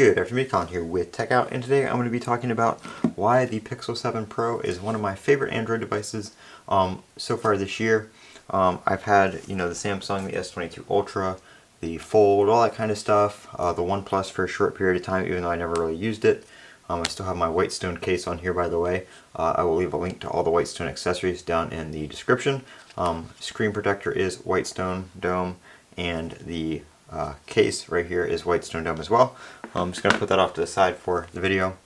Good afternoon, Colin here with Techout, and today I'm going to be talking about why the Pixel 7 Pro is one of my favorite Android devices so far this year. I've had, the Samsung, the S22 Ultra, the Fold, all that kind of stuff, the OnePlus for a short period of time, even though I never really used it. I still have my Whitestone case on here, by the way. I will leave a link to all the Whitestone accessories down in the description. Screen protector is Whitestone Dome, and the case right here is Whitestone Dome as well. I'm just going to put that off to the side for the video.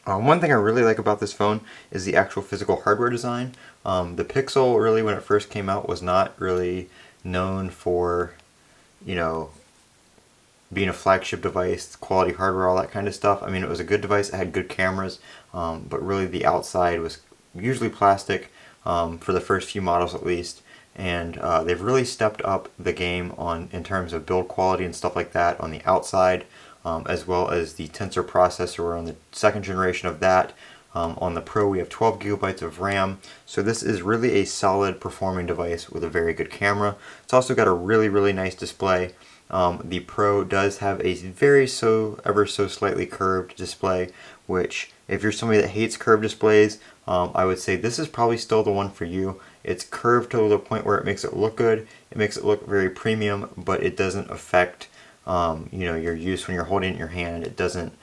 One thing I really like about this phone is the actual physical hardware design. The Pixel, really, when it first came out, was not really known for, being a flagship device, quality hardware, all that kind of stuff. I mean, it was a good device, it had good cameras, but really the outside was usually plastic, for the first few models at least. And they've really stepped up the game in terms of build quality and stuff like that on the outside, as well as the Tensor processor. We're on the second generation of that. On the Pro we have 12 gigabytes of RAM, so this is really a solid performing device with a very good camera. It's also got a really nice display. The Pro does have a ever so slightly curved display, which if you're somebody that hates curved displays, I would say this is probably still the one for you. It's curved to the point where it makes it look good. It makes it look very premium, but it doesn't affect your use when you're holding it in your hand. It doesn't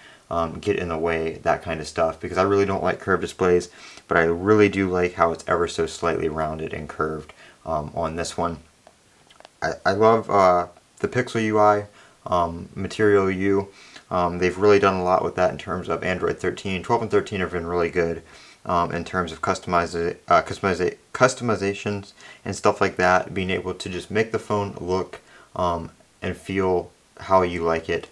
get in the way, that kind of stuff, because I really don't like curved displays, but I really do like how it's ever so slightly rounded and curved on this one. I love the Pixel UI, Material U. They've really done a lot with that in terms of Android 13. 12 and 13 have been really good in terms of customizations and stuff like that, being able to just make the phone look and feel how you like it.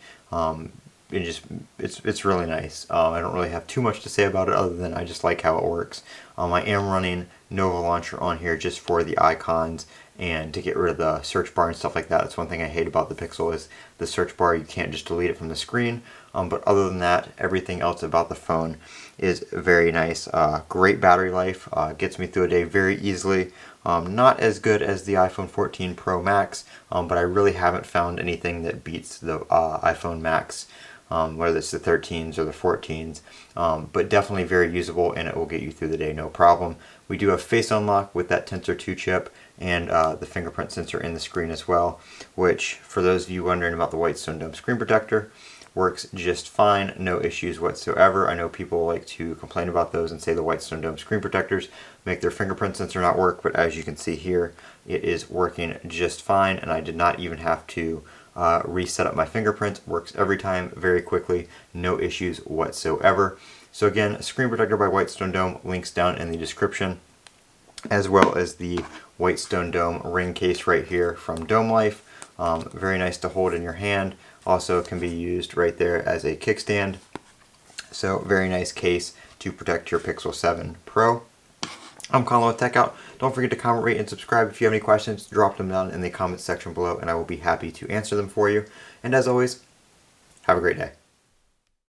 It's really nice. I don't really have too much to say about it other than I just like how it works. I am running Nova Launcher on here just for the icons and to get rid of the search bar and stuff like that. That's one thing I hate about the Pixel, is the search bar. You can't just delete it from the screen. But other than that, everything else about the phone is very nice. Great battery life. Gets me through a day very easily. Not as good as the iPhone 14 Pro Max, but I really haven't found anything that beats the iPhone Max, whether it's the 13s or the 14s, but definitely very usable, and it will get you through the day no problem. We do have Face Unlock with that Tensor 2 chip and the fingerprint sensor in the screen as well, which, for those of you wondering about the Whitestone Dome screen protector, works just fine, no issues whatsoever. I know people like to complain about those and say the Whitestone Dome screen protectors make their fingerprint sensor not work, but as you can see here, it is working just fine, and I did not even have to reset up my fingerprints. Works every time very quickly, no issues whatsoever. So again, screen protector by Whitestone Dome, links down in the description, as well as the Whitestone Dome ring case right here from Dome Life. Very nice to hold in your hand. Also can be used right there as a kickstand. So very nice case to protect your Pixel 7 Pro. I'm Colin with Techout. Don't forget to comment, rate, and subscribe. If you have any questions, drop them down in the comments section below, and I will be happy to answer them for you. And as always, have a great day.